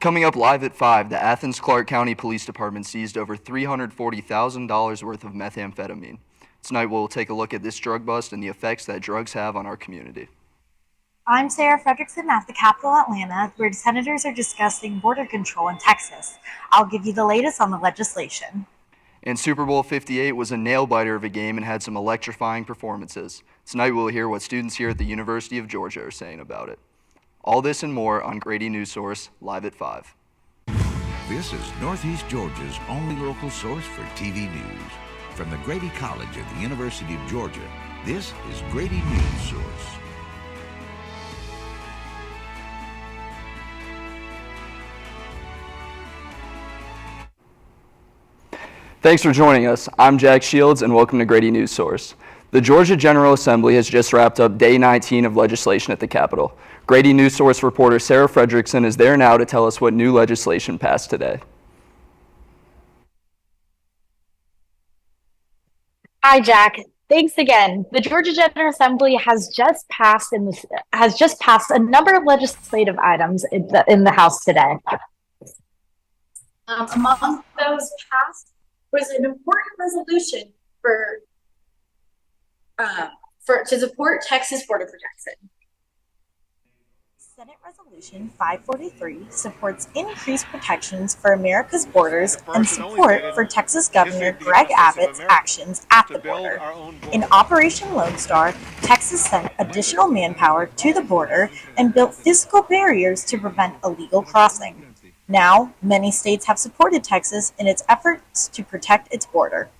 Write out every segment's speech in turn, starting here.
Coming up live at 5, the Athens-Clarke County Police Department seized over $340,000 worth of methamphetamine. Tonight we'll take a look at this drug bust and the effects that drugs have on our community. I'm Sarah Fredrickson at the Capitol, Atlanta, where senators are discussing border control in Texas. I'll give you the latest on the legislation. And Super Bowl 58 was a nail-biter of a game and had some electrifying performances. Tonight we'll hear what students here at the University of Georgia are saying about it. All this and more on Grady Newsource, live at 5. This is Northeast Georgia's only local source for TV news. From the Grady College at the University of Georgia, this is Grady Newsource. Thanks for joining us. I'm Jack Shields, and welcome to Grady Newsource. The Georgia General Assembly has just wrapped up Day 19 of legislation at the Capitol. Grady Newsource reporter Sarah Fredrickson is there now to tell us what new legislation passed today. Hi, Jack. Thanks again. The Georgia General Assembly has just passed a number of legislative items in the House today. Among those passed was an important resolution to support Texas border protection. Senate Resolution 543 supports increased protections for America's borders and support for Texas Governor Greg Abbott's actions at the border. In Operation Lone Star, Texas sent additional manpower to the border and built physical barriers to prevent illegal crossing. Now, many states have supported Texas in its efforts to protect its border.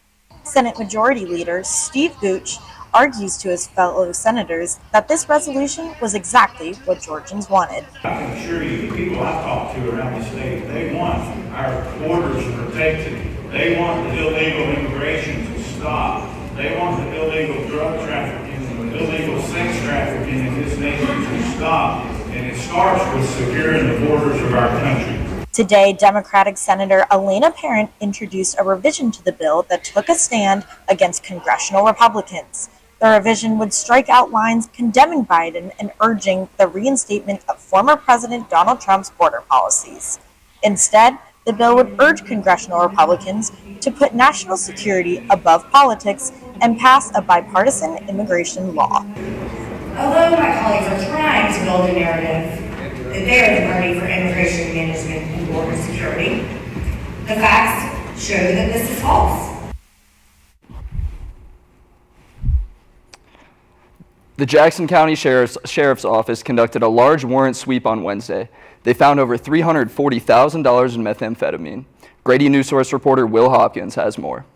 Senate Majority Leader Steve Gooch argues to his fellow senators that this resolution was exactly what Georgians wanted. I can assure you, the people I've talked to around the state, they want our borders protected. They want the illegal immigration to stop. They want the illegal drug trafficking and the illegal sex trafficking in this nation to stop. And it starts with securing the borders of our country. Today, Democratic Senator Elena Parent introduced a revision to the bill that took a stand against congressional Republicans. The revision would strike out lines condemning Biden and urging the reinstatement of former President Donald Trump's border policies. Instead, the bill would urge congressional Republicans to put national security above politics and pass a bipartisan immigration law. Although my colleagues are trying to build a narrative that they are the party for immigration management and border security, the facts show that this is false. The Jackson County Sheriff's Office conducted a large warrant sweep on Wednesday. They found over $340,000 in methamphetamine. Grady Newsource reporter Will Hopkins has more.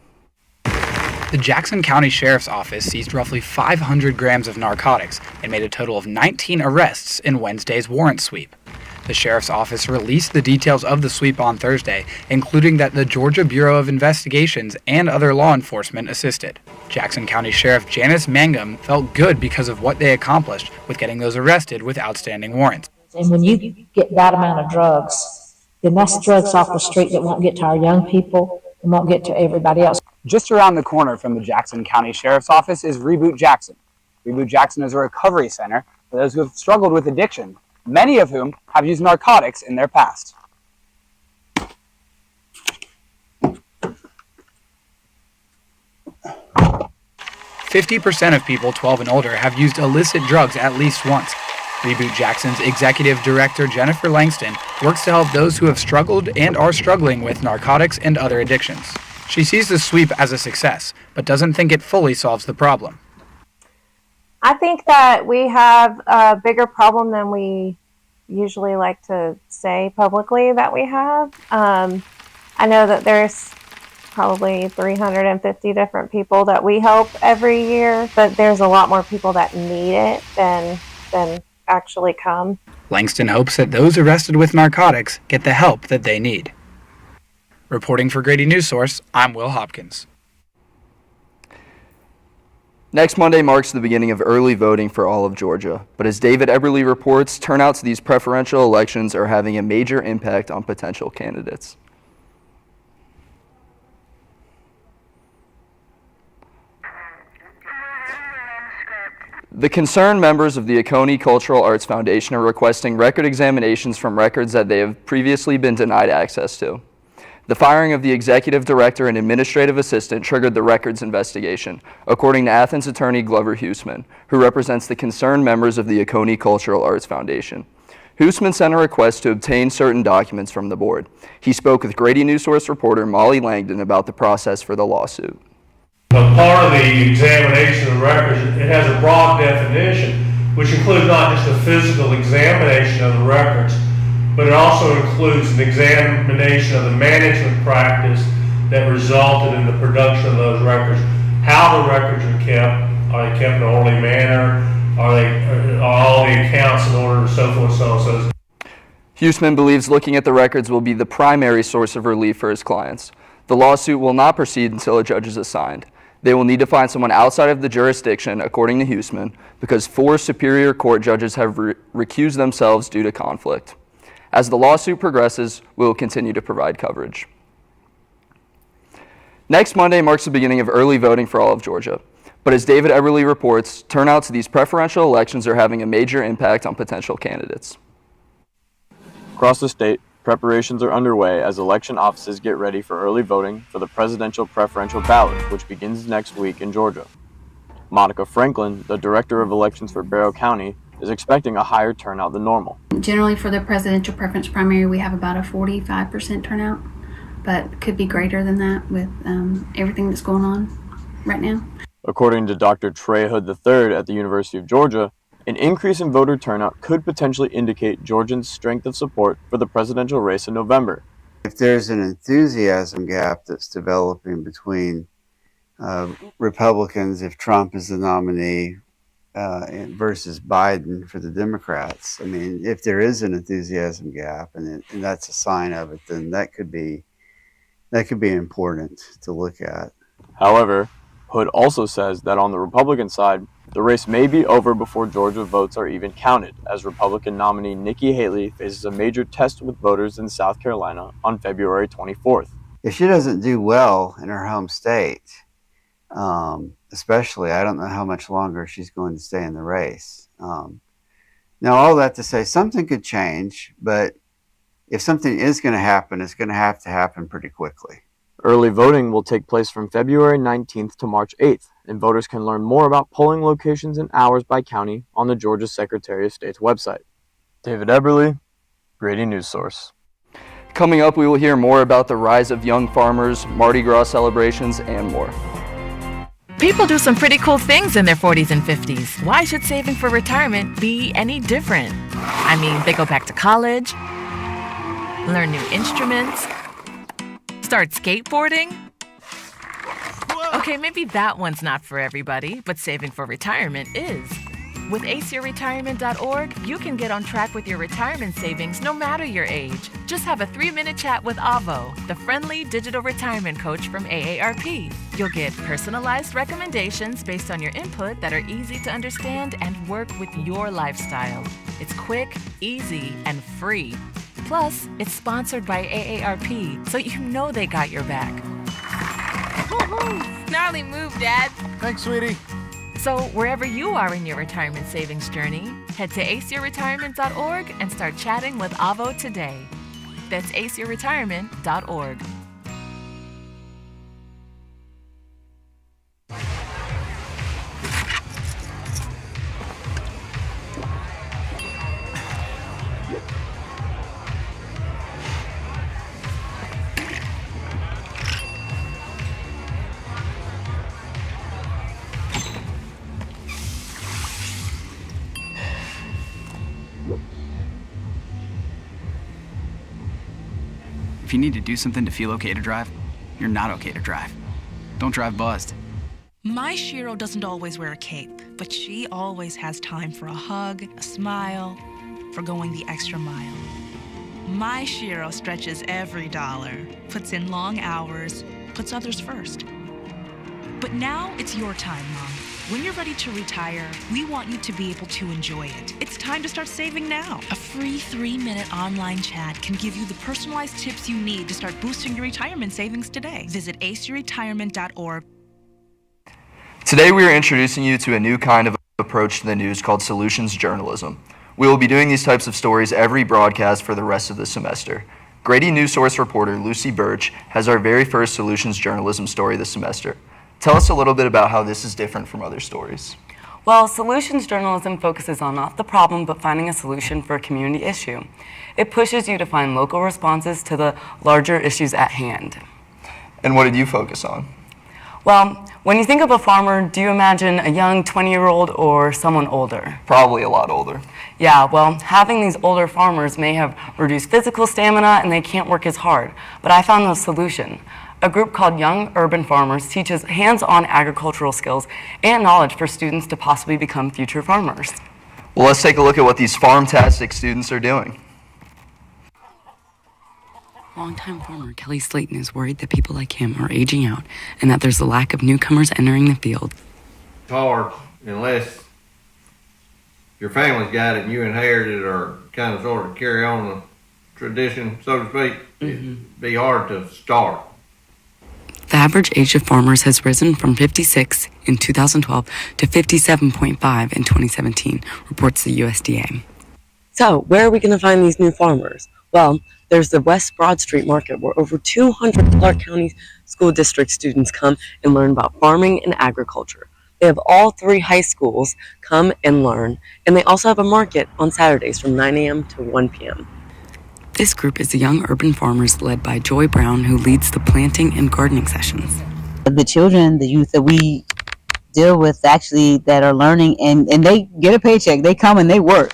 The Jackson County Sheriff's Office seized roughly 500 grams of narcotics and made a total of 19 arrests in Wednesday's warrant sweep. The Sheriff's Office released the details of the sweep on Thursday, including that the Georgia Bureau of Investigations and other law enforcement assisted. Jackson County Sheriff Janice Mangum felt good because of what they accomplished with getting those arrested with outstanding warrants. And when you get that amount of drugs, then that's drugs off the street that won't get to our young people and won't get to everybody else. Just around the corner from the Jackson County Sheriff's Office is Reboot Jackson. Reboot Jackson is a recovery center for those who have struggled with addiction, many of whom have used narcotics in their past. "50% of people 12 and older have used illicit drugs at least once." Reboot Jackson's executive director, Jennifer Langston, works to help those who have struggled and are struggling with narcotics and other addictions. She sees the sweep as a success, but doesn't think it fully solves the problem. I think that we have a bigger problem than we usually like to say publicly that we have. I know that there's probably 350 different people that we help every year, but there's a lot more people that need it than actually come. Langston hopes that those arrested with narcotics get the help that they need. Reporting for Grady Newsource, I'm Will Hopkins. Next Monday marks the beginning of early voting for all of Georgia, but as David Eberly reports, turnouts to these preferential elections are having a major impact on potential candidates. The concerned members of the Oconee Cultural Arts Foundation are requesting record examinations from records that they have previously been denied access to. The firing of the executive director and administrative assistant triggered the records investigation, according to Athens attorney Glover Huseman, who represents the concerned members of the Oconee Cultural Arts Foundation. Huseman sent a request to obtain certain documents from the board. He spoke with Grady Newsource reporter Molly Langdon about the process for the lawsuit. But part of the examination of the records, it has a broad definition, which includes not just a physical examination of the records, but it also includes an examination of the management practice that resulted in the production of those records. How the records are they kept in an orderly manner? Are all the accounts in order, and so forth, so on. Huseman believes looking at the records will be the primary source of relief for his clients. The lawsuit will not proceed until a judge is assigned. They will need to find someone outside of the jurisdiction, according to Huseman, because 4 Superior Court judges have recused themselves due to conflict. As the lawsuit progresses, we will continue to provide coverage. Next Monday marks the beginning of early voting for all of Georgia. But as David Eberly reports, turnout to these preferential elections are having a major impact on potential candidates. Across the state, preparations are underway as election offices get ready for early voting for the presidential preferential ballot, which begins next week in Georgia. Monica Franklin, the director of elections for Barrow County, is expecting a higher turnout than normal. Generally for the presidential preference primary, we have about a 45% turnout, but could be greater than that with everything that's going on right now. According to Dr. Trey Hood III at the University of Georgia, an increase in voter turnout could potentially indicate Georgians' strength of support for the presidential race in November. If there's an enthusiasm gap that's developing between Republicans, if Trump is the nominee, versus Biden for the Democrats, I mean, if there is an enthusiasm gap and that's a sign of it, then that could be important to look at. However, Hood also says that on the Republican side, the race may be over before Georgia votes are even counted, as Republican nominee Nikki Haley faces a major test with voters in South Carolina on February 24th. If she doesn't do well in her home state, especially, I don't know how much longer she's going to stay in the race. Now, all that to say, something could change, but if something is going to happen, it's going to happen pretty quickly. Early voting will take place from February 19th to March 8th, and voters can learn more about polling locations and hours by county on the Georgia Secretary of State's website. David Eberly, Grady Newsource. Coming up, we will hear more about the rise of young farmers, Mardi Gras celebrations, and more. People do some pretty cool things in their 40s and 50s. Why should saving for retirement be any different? I mean, they go back to college, learn new instruments, start skateboarding. Okay, maybe that one's not for everybody, but saving for retirement is. With aceyourretirement.org, you can get on track with your retirement savings no matter your age. Just have a 3-minute chat with Avo, the friendly digital retirement coach from AARP. You'll get personalized recommendations based on your input that are easy to understand and work with your lifestyle. It's quick, easy, and free. Plus, it's sponsored by AARP, so you know they got your back. Woohoo! Gnarly move, Dad. Thanks, sweetie. So wherever you are in your retirement savings journey, head to aceyourretirement.org and start chatting with Avo today. That's aceyourretirement.org. If you need to do something to feel okay to drive, you're not okay to drive. Don't drive buzzed. My Shiro doesn't always wear a cape, but she always has time for a hug, a smile, for going the extra mile. My Shiro stretches every dollar, puts in long hours, puts others first. But now it's your time, Mom. When you're ready to retire, we want you to be able to enjoy it. It's time to start saving now. A free 3-minute online chat can give you the personalized tips you need to start boosting your retirement savings today. Visit aceyourretirement.org. Today we are introducing you to a new kind of approach to the news called solutions journalism. We will be doing these types of stories every broadcast for the rest of the semester. Grady Newsource reporter Lucy Birch has our very first solutions journalism story this semester. Tell us a little bit about how this is different from other stories. Well, solutions journalism focuses on not the problem, but finding a solution for a community issue. It pushes you to find local responses to the larger issues at hand. And what did you focus on? Well, when you think of a farmer, do you imagine a young 20-year-old or someone older? Probably a lot older. Yeah, well, having these older farmers may have reduced physical stamina and they can't work as hard. But I found a solution. A group called Young Urban Farmers teaches hands-on agricultural skills and knowledge for students to possibly become future farmers. Well, let's take a look at what these farm-tastic students are doing. Longtime farmer Kelly Slayton is worried that people like him are aging out and that there's a lack of newcomers entering the field. It's hard unless your family's got it and you inherited it or kind of sort of carry on the tradition, so to speak. It'd be hard to start. The average age of farmers has risen from 56 in 2012 to 57.5 in 2017, reports the USDA. So, where are we going to find these new farmers? Well, there's the West Broad Street Market, where over 200 Clark County School District students come and learn about farming and agriculture. They have all 3 high schools come and learn, and they also have a market on Saturdays from 9 a.m. to 1 p.m. This group is the Young Urban Farmers led by Joy Brown, who leads the planting and gardening sessions. The children, the youth that we deal with actually that are learning and they get a paycheck, they come and they work.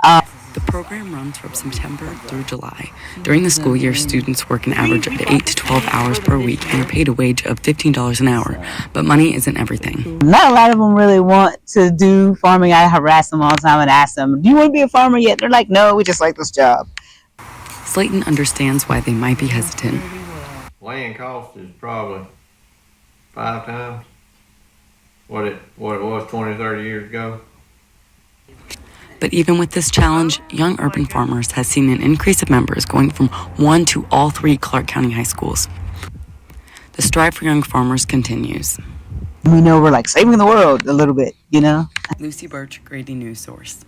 The program runs from September through July. During the school year, students work an average of 8 to 12 hours per week and are paid a wage of $15 an hour. But money isn't everything. Not a lot of them really want to do farming. I harass them all the time and ask them, do you want to be a farmer yet? They're like, no, we just like this job. Slayton understands why they might be hesitant. Land cost is probably 5 times what it was 20, 30 years ago. But even with this challenge, Young Urban Farmers has seen an increase of members going from 1 to all 3 Clark County high schools. The strive for young farmers continues. We know we're like saving the world a little bit, you know? Lucy Birch, Grady Newsource.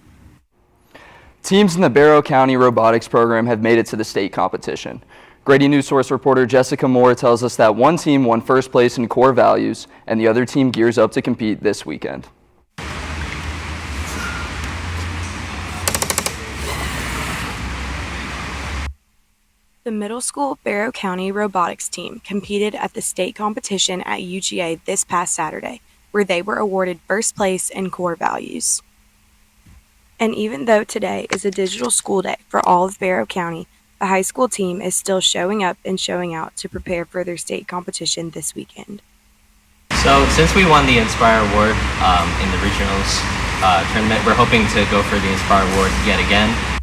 Teams in the Barrow County robotics program have made it to the state competition. Grady Newsource reporter Jessica Moore tells us that one team won first place in core values and the other team gears up to compete this weekend. The middle school Barrow County robotics team competed at the state competition at UGA this past Saturday, where they were awarded first place in core values. And even though today is a digital school day for all of Barrow County, the high school team is still showing up and showing out to prepare for their state competition this weekend. So since we won the Inspire Award in the regionals tournament, we're hoping to go for the Inspire Award yet again.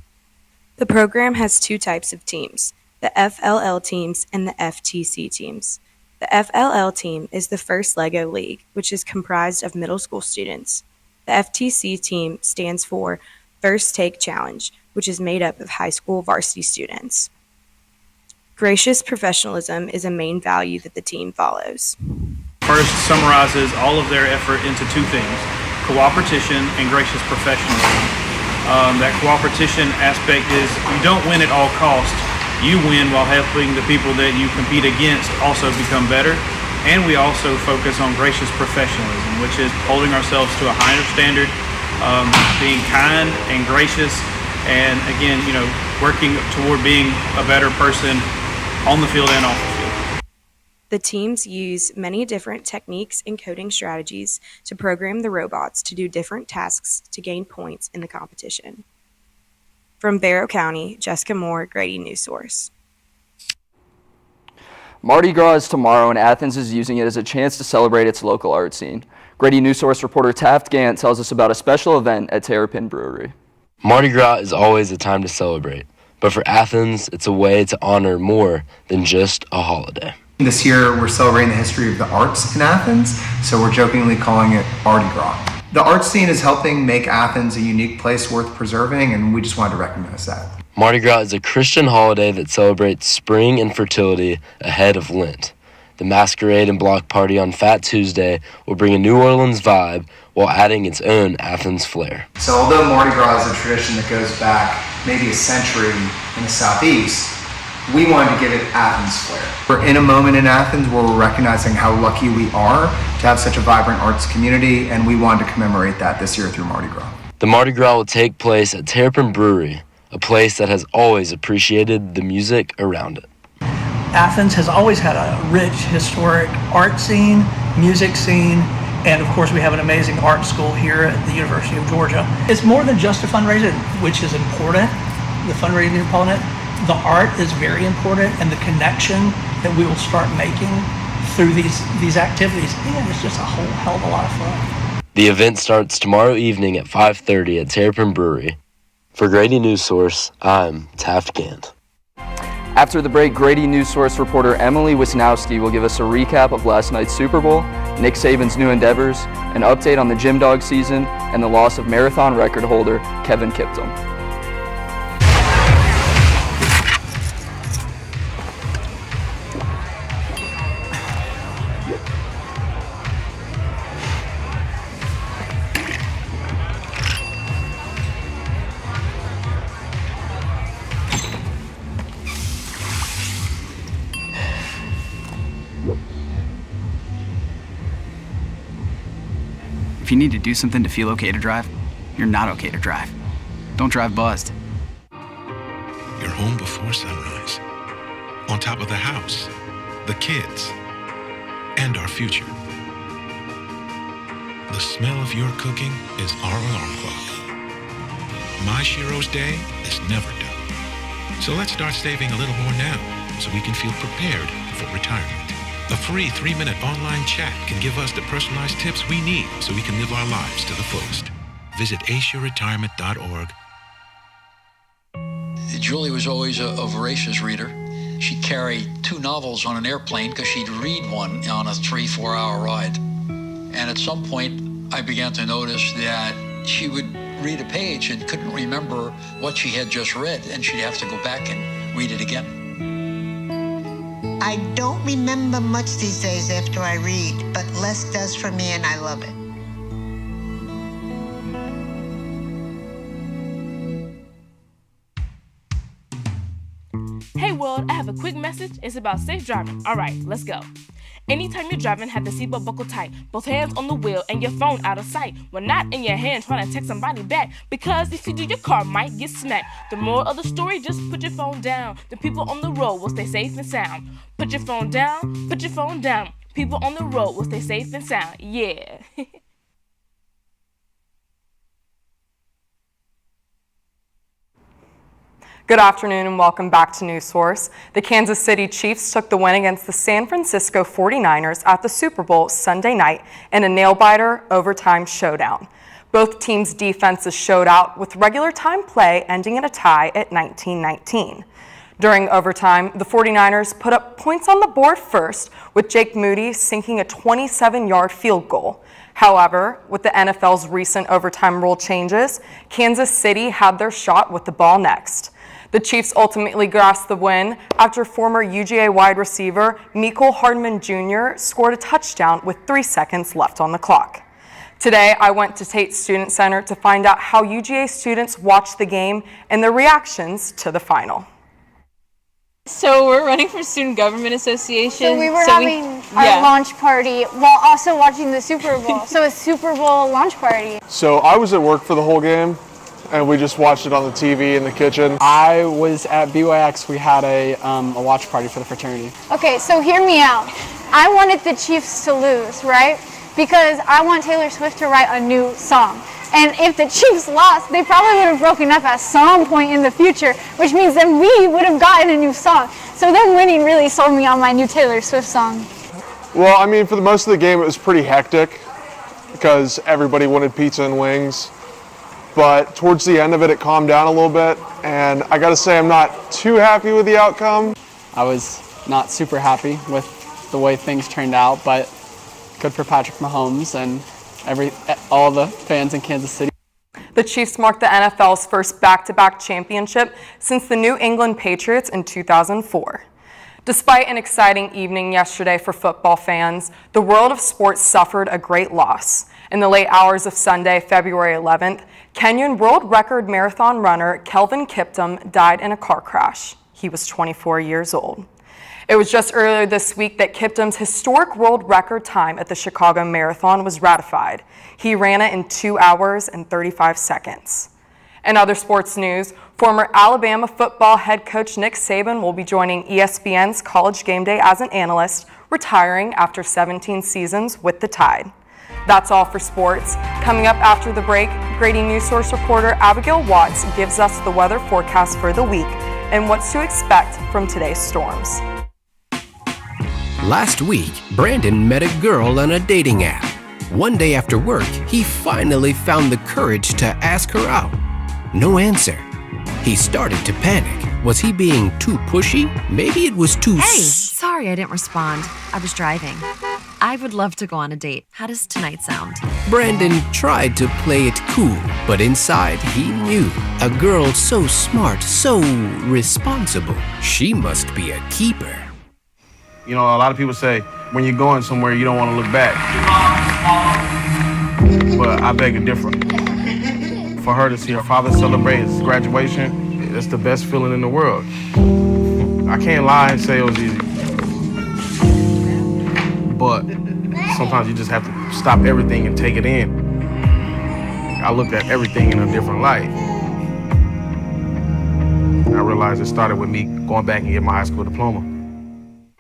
The program has 2 types of teams, the FLL teams and the FTC teams. The FLL team is the First Lego League, which is comprised of middle school students. The FTC team stands for First Take Challenge, which is made up of high school varsity students. Gracious professionalism is a main value that the team follows. First summarizes all of their effort into 2 things, cooperation and gracious professionalism. That cooperation aspect is you don't win at all costs. You win while helping the people that you compete against also become better. And we also focus on gracious professionalism, which is holding ourselves to a higher standard, being kind and gracious, and again, working toward being a better person on the field and off the field. The teams use many different techniques and coding strategies to program the robots to do different tasks to gain points in the competition. From Barrow County, Jessica Moore, Grady Newsource. Mardi Gras is tomorrow, and Athens is using it as a chance to celebrate its local art scene. Grady Newsource reporter Taft Gant tells us about a special event at Terrapin Brewery. Mardi Gras is always a time to celebrate, but for Athens, it's a way to honor more than just a holiday. This year, we're celebrating the history of the arts in Athens, so we're jokingly calling it Mardi Gras. The art scene is helping make Athens a unique place worth preserving, and we just wanted to recognize that. Mardi Gras is a Christian holiday that celebrates spring and fertility ahead of Lent. The masquerade and block party on Fat Tuesday will bring a New Orleans vibe while adding its own Athens flair. So although Mardi Gras is a tradition that goes back maybe a century in the Southeast, we wanted to give it Athens flair. We're in a moment in Athens where we're recognizing how lucky we are to have such a vibrant arts community, and we wanted to commemorate that this year through Mardi Gras. The Mardi Gras will take place at Terrapin Brewery, a place that has always appreciated the music around it. Athens has always had a rich historic art scene, music scene, and of course we have an amazing art school here at the University of Georgia. It's more than just a fundraiser, which is important, the fundraising component. The art is very important, and the connection that we will start making through these activities, and it's just a whole hell of a lot of fun. The event starts tomorrow evening at 5:30 at Terrapin Brewery. For Grady Newsource, I'm Taft Gant. After the break, Grady Newsource reporter Emily Wisnowski will give us a recap of last night's Super Bowl, Nick Saban's new endeavors, an update on the Gym Dog season, and the loss of marathon record holder Kevin Kiptum. If you need to do something to feel okay to drive, you're not okay to drive. Don't drive buzzed. You're home before sunrise, on top of the house, the kids, and our future. The smell of your cooking is our alarm clock. My Shiro's day is never done. So let's start saving a little more now so we can feel prepared for retirement. A free 3-minute online chat can give us the personalized tips we need so we can live our lives to the fullest. Visit aceyourretirement.org. Julie was always a voracious reader. She'd carry 2 novels on an airplane because she'd read one on a 3-4 hour ride. And at some point, I began to notice that she would read a page and couldn't remember what she had just read, and she'd have to go back and read it again. I don't remember much these days after I read, but less does for me, and I love it. Hey world, I have a quick message. It's about safe driving. All right, let's go. Anytime you're driving, have the seatbelt buckled tight. Both hands on the wheel and your phone out of sight. When not in your hand, trying to text somebody back. Because if you do, your car might get smacked. The moral of the story, just put your phone down. The people on the road will stay safe and sound. Put your phone down, put your phone down. People on the road will stay safe and sound. Yeah. Good afternoon and welcome back to Newsource. The Kansas City Chiefs took the win against the San Francisco 49ers at the Super Bowl Sunday night in a nail-biter overtime showdown. Both teams' defenses showed out with regular time play ending in a tie at 19-19. During overtime, the 49ers put up points on the board first, with Jake Moody sinking a 27-yard field goal. However, with the NFL's recent overtime rule changes, Kansas City had their shot with the ball next. The Chiefs ultimately grasped the win after former UGA wide receiver Mecole Hardman Jr. scored a touchdown with 3 seconds left on the clock. Today, I went to Tate Student Center to find out how UGA students watched the game and their reactions to the final. So we're running for Student Government Association. So we were having our launch party while also watching the Super Bowl. So a Super Bowl launch party. So I was at work for the whole game, and we just watched it on the TV in the kitchen. I was at BYX. We had a watch party for the fraternity. Okay, so hear me out. I wanted the Chiefs to lose, right? Because I want Taylor Swift to write a new song. And if the Chiefs lost, they probably would have broken up at some point in the future, which means then we would have gotten a new song. So them winning really sold me on my new Taylor Swift song. Well, I mean, for the most of the game, it was pretty hectic because everybody wanted pizza and wings. But towards the end of it, it calmed down a little bit. And I got to say, I'm not too happy with the outcome. I was not super happy with the way things turned out, but good for Patrick Mahomes and all the fans in Kansas City. The Chiefs marked the NFL's first back-to-back championship since the New England Patriots in 2004. Despite an exciting evening yesterday for football fans, the world of sports suffered a great loss. In the late hours of Sunday, February 11th, Kenyan world record marathon runner Kelvin Kiptum died in a car crash. He was 24 years old. It was just earlier this week that Kiptum's historic world record time at the Chicago Marathon was ratified. He ran it in 2 hours and 35 seconds. In other sports news, former Alabama football head coach Nick Saban will be joining ESPN's College Game Day as an analyst, retiring after 17 seasons with the Tide. That's all for sports. Coming up after the break, Grady Newsource reporter Abigail Watts gives us the weather forecast for the week and what's to expect from today's storms. Last week, Brandon met a girl on a dating app. One day after work, he finally found the courage to ask her out. No answer. He started to panic. Was he being too pushy? Maybe it was too Sorry I didn't respond. I was driving. I would love to go on a date. How does tonight sound? Brandon tried to play it cool, but inside he knew. A girl so smart, so responsible. She must be a keeper. You know, a lot of people say when you're going somewhere, you don't want to look back. But I beg to differ. For her to see her father celebrate his graduation, it's the best feeling in the world. I can't lie and say it was easy. But sometimes you just have to stop everything and take it in. I looked at everything in a different light. I realized it started with me going back and getting my high school diploma.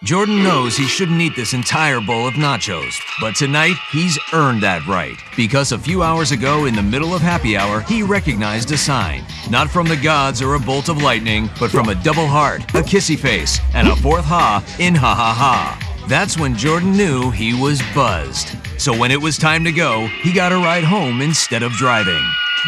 Jordan knows he shouldn't eat this entire bowl of nachos, but tonight he's earned that right. Because a few hours ago, in the middle of happy hour, he recognized a sign. Not from the gods or a bolt of lightning, but from a double heart, a kissy face, and a fourth ha in ha ha ha. That's when Jordan knew he was buzzed. So when it was time to go, he got a ride home instead of driving.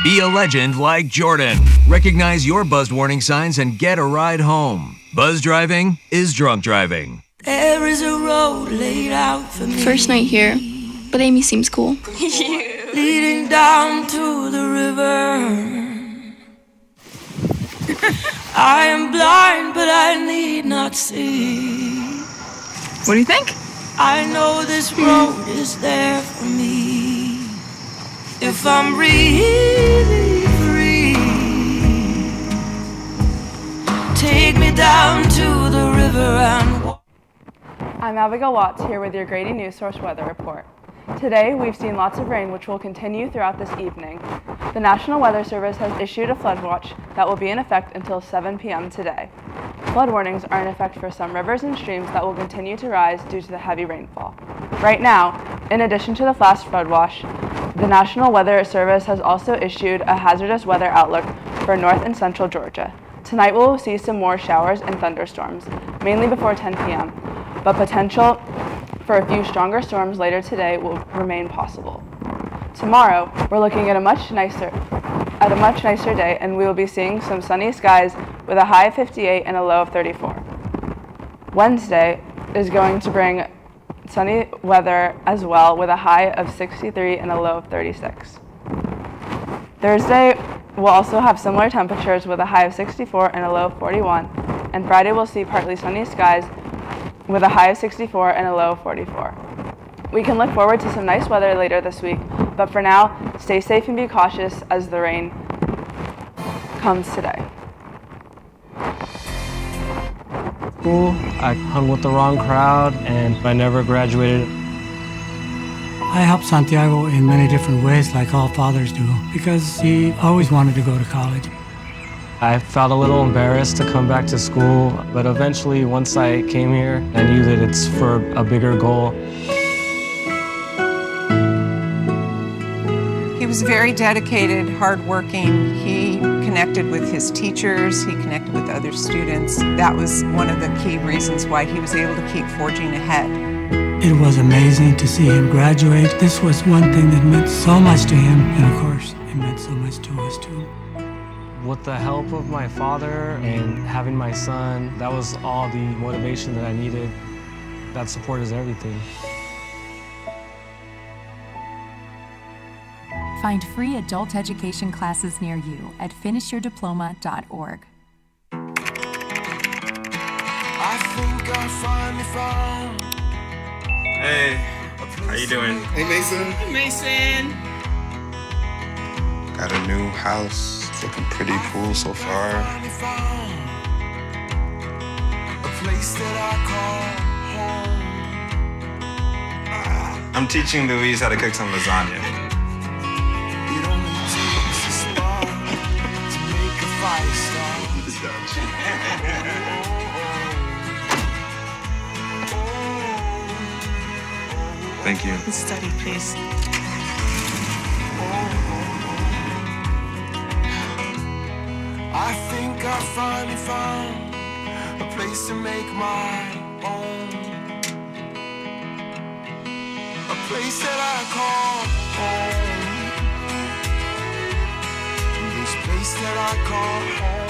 Be a legend like Jordan. Recognize your buzzed warning signs and get a ride home. Buzz driving is drunk driving. There is a road laid out for me. First night here, but Amy seems cool. Leading down to the river. I am blind, but I need not see. What do you think? I know this road is there for me. If I'm really free, take me down to the river and walk. I'm Abigail Watts here with your Grady Newsource weather report. Today, we've seen lots of rain, which will continue throughout this evening. The National Weather Service has issued a flood watch that will be in effect until 7 p.m. today. Flood warnings are in effect for some rivers and streams that will continue to rise due to the heavy rainfall. Right now, in addition to the flash flood watch, the National Weather Service has also issued a hazardous weather outlook for north and central Georgia. Tonight, we will see some more showers and thunderstorms, mainly before 10 p.m., but potential for a few stronger storms later today will remain possible. Tomorrow, we're looking at a much nicer day, and we will be seeing some sunny skies with a high of 58 and a low of 34. Wednesday is going to bring sunny weather as well, with a high of 63 and a low of 36. Thursday will also have similar temperatures with a high of 64 and a low of 41, and Friday will see partly sunny skies with a high of 64 and a low of 44. We can look forward to some nice weather later this week, but for now, stay safe and be cautious as the rain comes today. School, I hung with the wrong crowd and I never graduated. I helped Santiago in many different ways, like all fathers do, because he always wanted to go to college. I felt a little embarrassed to come back to school, but eventually, once I came here, I knew that it's for a bigger goal. He was very dedicated, hardworking. He connected with his teachers. He connected with other students. That was one of the key reasons why he was able to keep forging ahead. It was amazing to see him graduate. This was one thing that meant so much to him, and of course, it meant so much to us too. With the help of my father and having my son, that was all the motivation that I needed. That support is everything. Find free adult education classes near you at finishyourdiploma.org. I think I Hey, how you doing? Hey, Mason. Hey, Mason. Got a new house. It's looking pretty cool so far. I'm teaching Louise how to cook some lasagna. Thank you. Study, please. I think I finally found a place to make my own. A place that I call home. This place that I call home.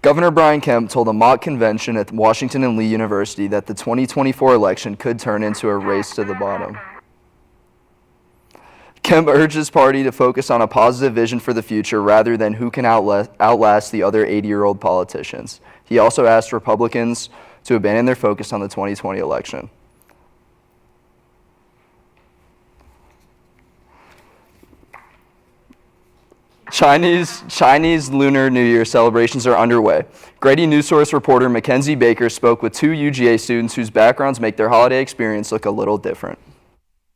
Governor Brian Kemp told a mock convention at Washington and Lee University that the 2024 election could turn into a race to the bottom. Kemp urged his party to focus on a positive vision for the future rather than who can outlast the other 80-year-old politicians. He also asked Republicans to abandon their focus on the 2020 election. Chinese Lunar New Year celebrations are underway. Grady Newsource reporter Mackenzie Baker spoke with two UGA students whose backgrounds make their holiday experience look a little different.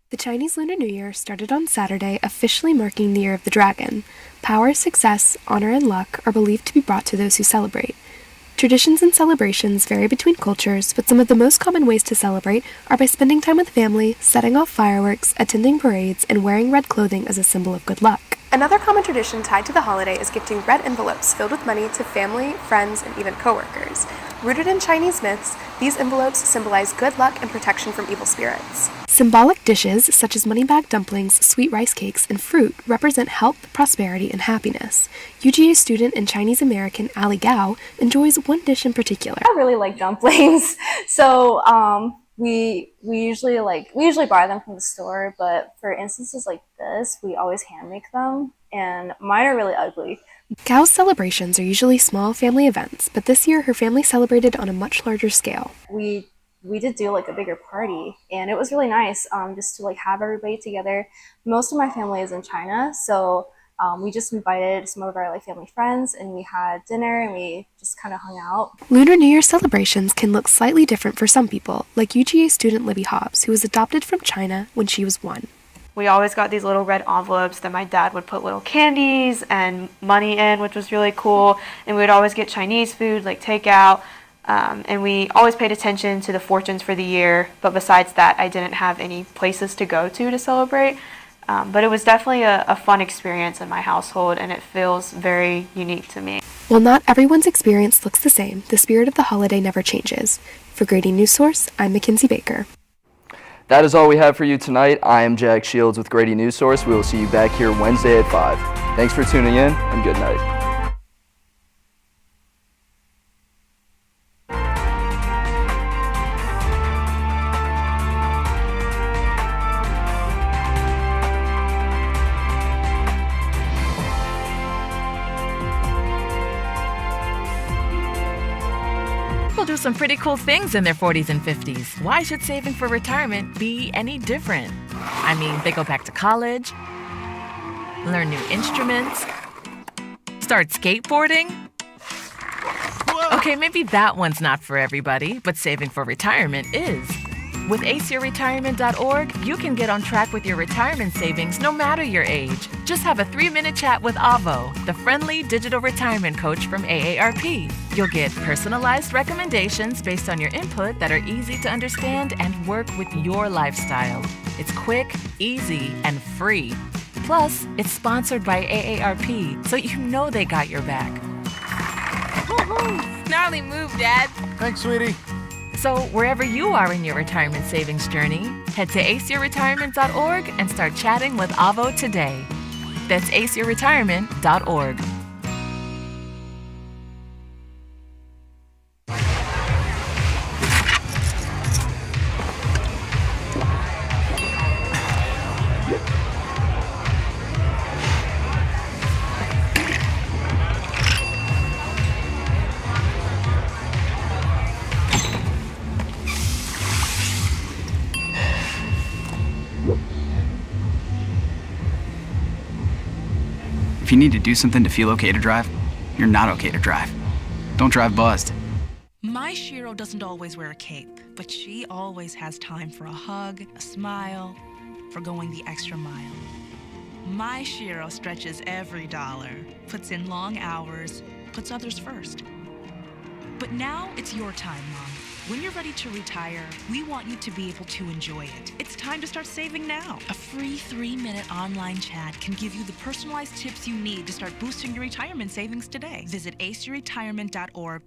The Chinese Lunar New Year started on Saturday, officially marking the Year of the Dragon. Power, success, honor, and luck are believed to be brought to those who celebrate. Traditions and celebrations vary between cultures, but some of the most common ways to celebrate are by spending time with family, setting off fireworks, attending parades, and wearing red clothing as a symbol of good luck. Another common tradition tied to the holiday is gifting red envelopes filled with money to family, friends, and even coworkers. Rooted in Chinese myths, these envelopes symbolize good luck and protection from evil spirits. Symbolic dishes, such as money bag dumplings, sweet rice cakes, and fruit, represent health, prosperity, and happiness. UGA student and Chinese American Ali Gao enjoys one dish in particular. I really like dumplings, so we usually buy them from the store, but for instances like this, we always hand make them, and mine are really ugly. Gao's celebrations are usually small family events, but this year her family celebrated on a much larger scale. We did do like a bigger party, and it was really nice just to like have everybody together. Most of my family is in China, so we just invited some of our like family friends, and we had dinner, and we just kind of hung out. Lunar New Year celebrations can look slightly different for some people, like UGA student Libby Hobbs, who was adopted from China when she was 1. We always got these little red envelopes that my dad would put little candies and money in, which was really cool. And we would always get Chinese food, like takeout. And we always paid attention to the fortunes for the year. But besides that, I didn't have any places to go to celebrate. But it was definitely a fun experience in my household, and it feels very unique to me. While not everyone's experience looks the same, the spirit of the holiday never changes. For Grady Newsource, I'm Mackenzie Baker. That is all we have for you tonight. I am Jack Shields with Grady Newsource. We will see you back here Wednesday at 5. Thanks for tuning in, and good night. People do some pretty cool things in their 40s and 50s. Why should saving for retirement be any different? I mean, they go back to college, learn new instruments, start skateboarding. Okay, maybe that one's not for everybody, but saving for retirement is. With aceyourretirement.org, you can get on track with your retirement savings no matter your age. Just have a 3-minute chat with Avo, the friendly digital retirement coach from AARP. You'll get personalized recommendations based on your input that are easy to understand and work with your lifestyle. It's quick, easy, and free. Plus, it's sponsored by AARP, so you know they got your back. Woohoo! Gnarly move, Dad. Thanks, sweetie. So wherever you are in your retirement savings journey, head to aceyourretirement.org and start chatting with Avo today. That's aceyourretirement.org. you need to do something to feel okay to drive, you're not okay to drive. Don't drive buzzed. My Shiro doesn't always wear a cape, but she always has time for a hug, a smile, for going the extra mile. My Shiro stretches every dollar, puts in long hours, puts others first. But now it's your time, Mom. When you're ready to retire, we want you to be able to enjoy it. It's time to start saving now. A free 3-minute online chat can give you the personalized tips you need to start boosting your retirement savings today. Visit aceyourretirement.org.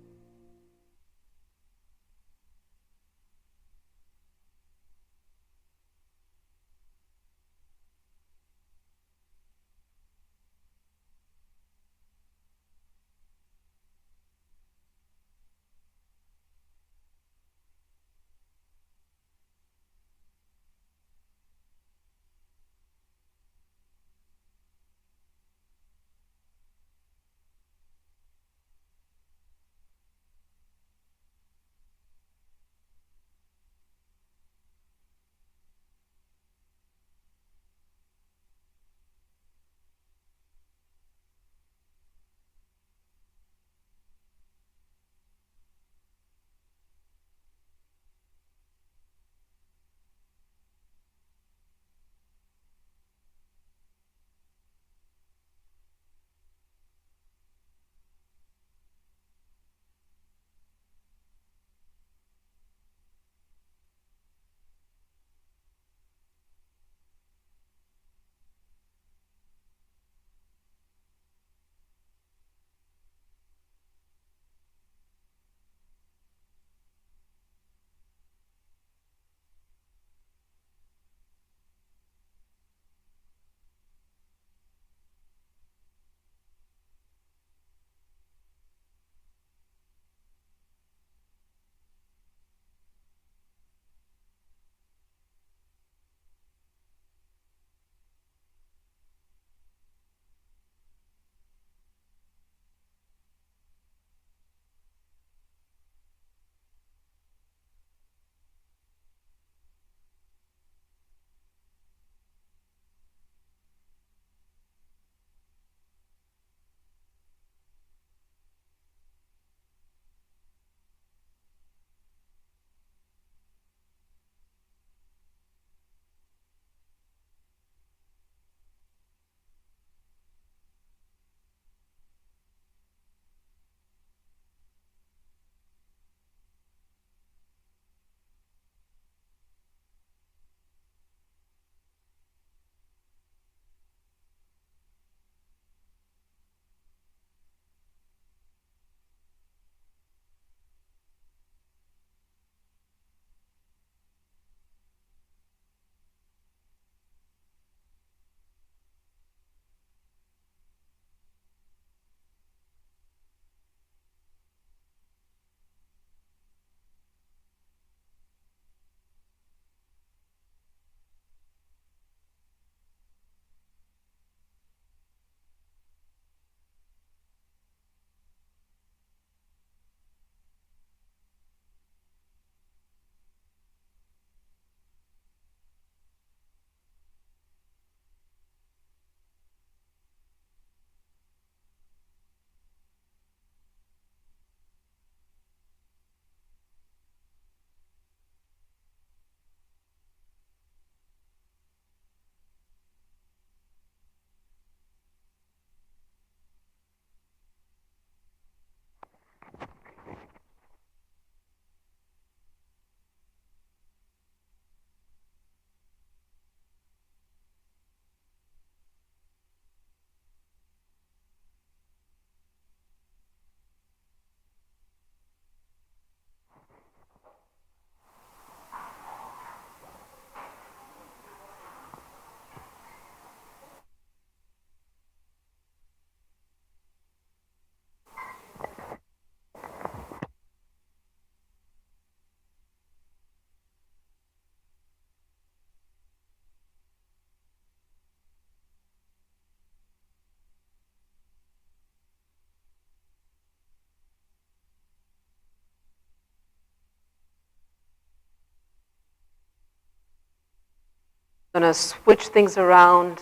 Going to switch things around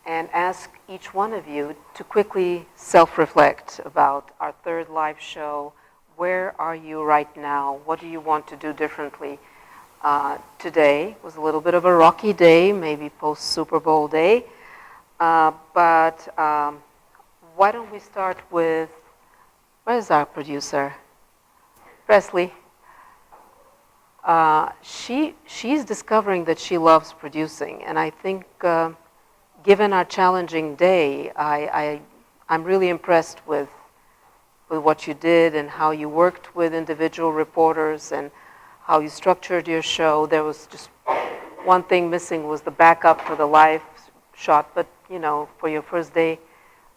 and ask each one of you to quickly self-reflect about our third live show. Where are you right now? What do you want to do differently? Today was a little bit of a rocky day, maybe post-Super Bowl day. But why don't we start with, where's our producer? Presley. She's discovering that she loves producing, and I think given our challenging day, I'm really impressed with what you did and how you worked with individual reporters and how you structured your show. There was just one thing missing, was the backup for the live shot, but you know, for your first day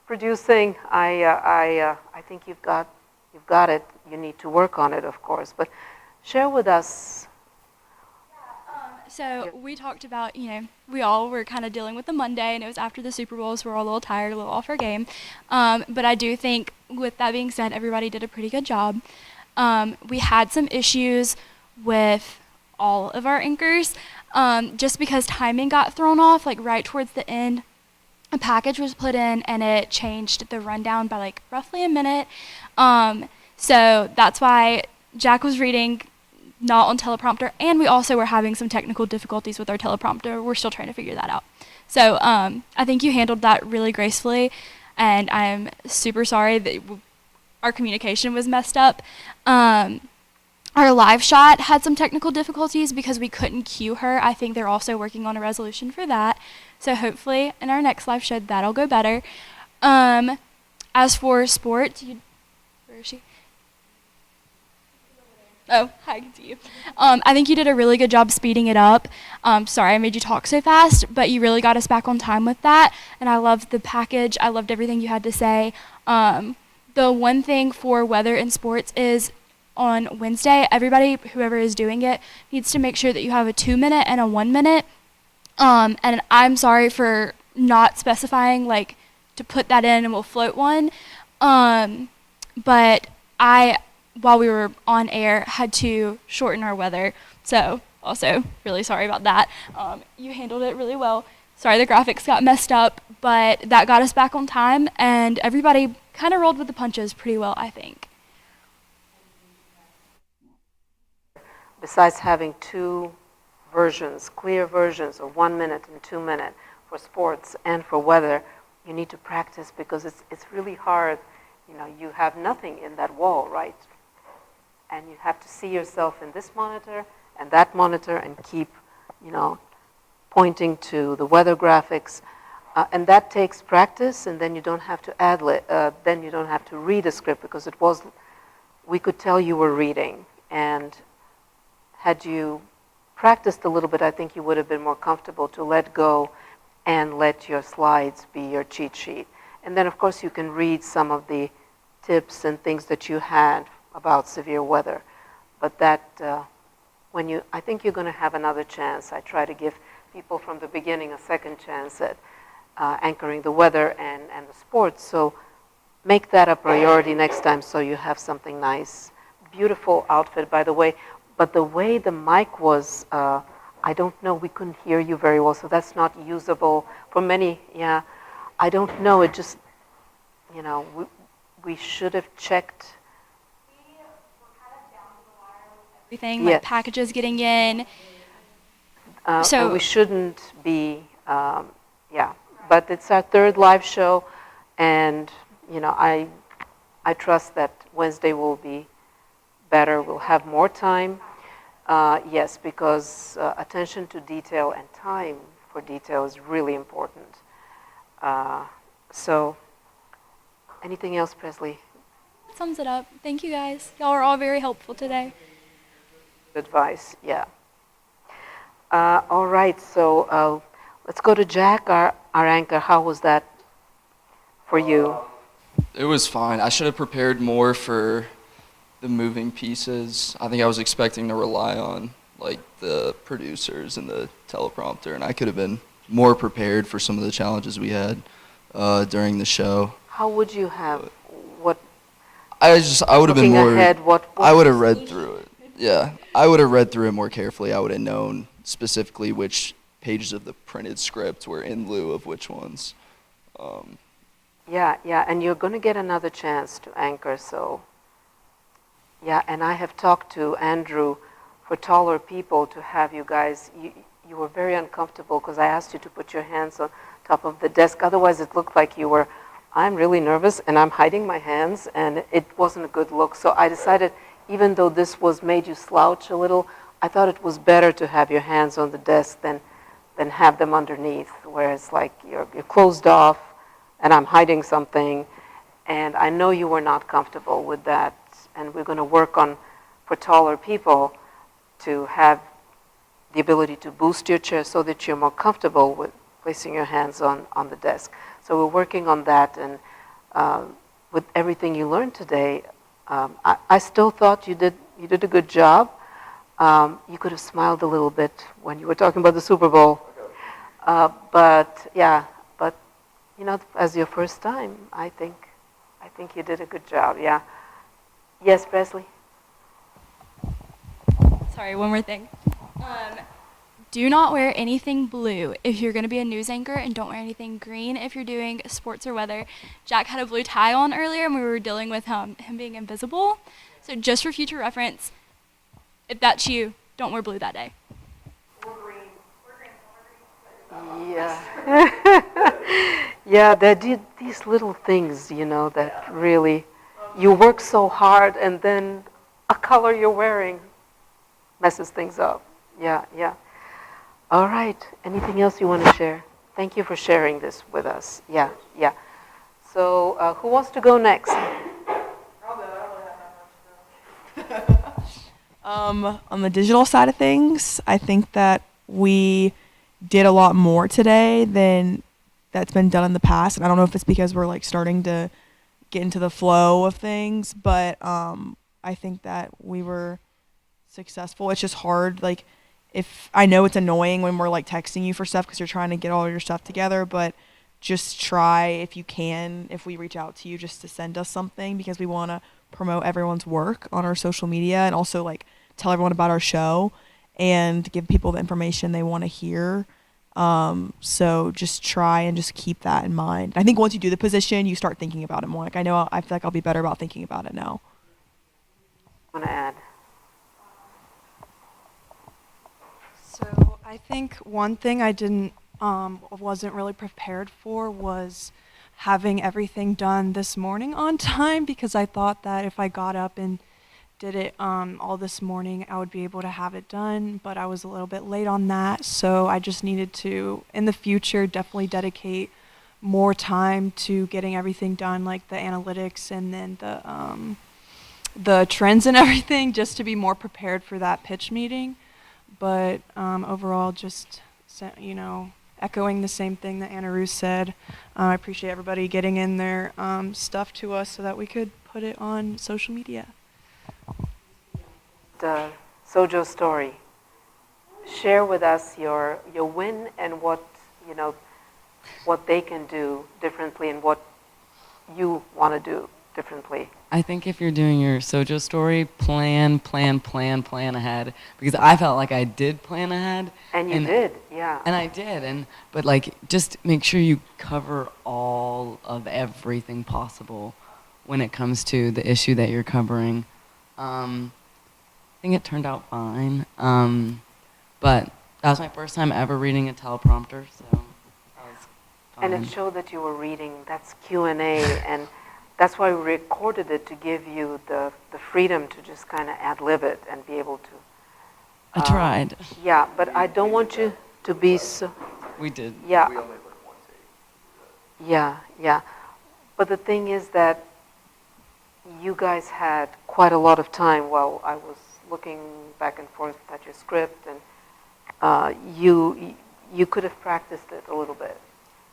producing, I think you've got it. You need to work on it, of course, but share with us. So we talked about, we all were kind of dealing with the Monday, and it was after the Super Bowl, so we're all a little tired, a little off our game. But I do think, with that being said, everybody did a pretty good job. We had some issues with all of our anchors, just because timing got thrown off, like right towards the end. A package was put in, and it changed the rundown by like roughly a minute. So that's why Jack was reading not on teleprompter, and we also were having some technical difficulties with our teleprompter. We're still trying to figure that out. So I think you handled that really gracefully, and I'm super sorry that our communication was messed up. Our live shot had some technical difficulties because we couldn't cue her. I think they're also working on a resolution for that. So hopefully in our next live show, that'll go better. As for sports, where is she? Oh, hi, I can see you. I think you did a really good job speeding it up. Sorry I made you talk so fast, but you really got us back on time with that. And I loved the package. I loved everything you had to say. The one thing for weather and sports is on Wednesday, everybody, whoever is doing it, needs to make sure that you have a 2-minute and a 1-minute. And I'm sorry for not specifying, like, to put that in and we'll float one. But while we were on air, had to shorten our weather. So also really sorry about that. You handled it really well. Sorry the graphics got messed up, but that got us back on time, and everybody kind of rolled with the punches pretty well, I think. Besides having two versions, clear versions of 1 minute and 2 minute for sports and for weather, you need to practice, because it's really hard. You have nothing in that wall, right? And you have to see yourself in this monitor and that monitor and keep, pointing to the weather graphics. And that takes practice, and then you don't have to then you don't have to read a script, because we could tell you were reading. And had you practiced a little bit, I think you would have been more comfortable to let go and let your slides be your cheat sheet. And then, of course, you can read some of the tips and things that you had about severe weather. But that, I think you're going to have another chance. I try to give people from the beginning a second chance at anchoring the weather and the sports. So make that a priority next time, so you have something nice. Beautiful outfit, by the way. But the way the mic was, I don't know, we couldn't hear you very well, so that's not usable for many. Yeah, I don't know, it just, we should have checked. Everything, like packages getting in. So we shouldn't be, but it's our third live show, and I trust that Wednesday will be better. We'll have more time. Yes, because attention to detail and time for detail is really important. So, anything else, Presley? That sums it up. Thank you, guys. Y'all are all very helpful today. Advice, yeah. All right, so let's go to Jack, our anchor. How was that for you? It was fine. I should have prepared more for the moving pieces. I think I was expecting to rely on the producers and the teleprompter, and I could have been more prepared for some of the challenges we had during the show. How would you have? I would have been more. Ahead, I would have read through it. Yeah, I would have read through it more carefully. I would have known specifically which pages of the printed script were in lieu of which ones. Yeah, and you're going to get another chance to anchor, so. Yeah, and I have talked to Andrew for taller people to have you guys, you were very uncomfortable because I asked you to put your hands on top of the desk. Otherwise, it looked like you were, I'm really nervous and I'm hiding my hands, and it wasn't a good look. So I decided, even though this was made you slouch a little, I thought it was better to have your hands on the desk than have them underneath, where it's like you're closed off and I'm hiding something. And I know you were not comfortable with that. And we're going to work on, for taller people, to have the ability to boost your chair so that you're more comfortable with placing your hands on the desk. So we're working on that, and with everything you learned today, I still thought you did a good job. You could have smiled a little bit when you were talking about the Super Bowl. But you know, as your first time, I think you did a good job. Yeah. Yes, Presley. Sorry, one more thing. Do not wear anything blue if you're going to be a news anchor, and don't wear anything green if you're doing sports or weather. Jack had a blue tie on earlier, and we were dealing with him being invisible. So just for future reference, if that's you, don't wear blue that day. Yeah. Yeah, there are these little things, you know, that really, you work so hard and then a color you're wearing messes things up. Yeah. All right. Anything else you want to share? Thank you for sharing this with us. Yeah. So who wants to go next? On the digital side of things, I think that we did a lot more today than that's been done in the past. And I don't know if it's because we're like starting to get into the flow of things, but I think that we were successful. It's just hard. Like, if I know it's annoying when we're like texting you for stuff because you're trying to get all your stuff together, but just try, if you can, if we reach out to you, just to send us something, because we want to promote everyone's work on our social media, and also like tell everyone about our show and give people the information they want to hear. So just try and just keep that in mind. I think once you do the position, you start thinking about it more. Like, I feel like I'll be better about thinking about it now. Want to add? So I think one thing I wasn't really prepared for was having everything done this morning on time, because I thought that if I got up and did it all this morning, I would be able to have it done, but I was a little bit late on that. So I just needed to, in the future, definitely dedicate more time to getting everything done, like the analytics and then the trends and everything, just to be more prepared for that pitch meeting. But overall, just, you know, echoing the same thing that Anna Ruth said. I appreciate everybody getting in their stuff to us so that we could put it on social media. The Sojo story. Share with us your win and what they can do differently and what you want to do differently. I think if you're doing your Sojo story, plan ahead, because I felt like I did plan ahead. And you did, yeah. And I did, but like, just make sure you cover all of everything possible when it comes to the issue that you're covering. I think it turned out fine, but that was my first time ever reading a teleprompter, so that was fine. And it showed that you were reading. That's Q&A, and that's why we recorded it, to give you the freedom to just kind of ad-lib it and be able to. I tried. Yeah, but I don't want you to be so. We did. Yeah. We only put one take. Yeah. But the thing is that you guys had quite a lot of time while I was looking back and forth at your script, and you could have practiced it a little bit.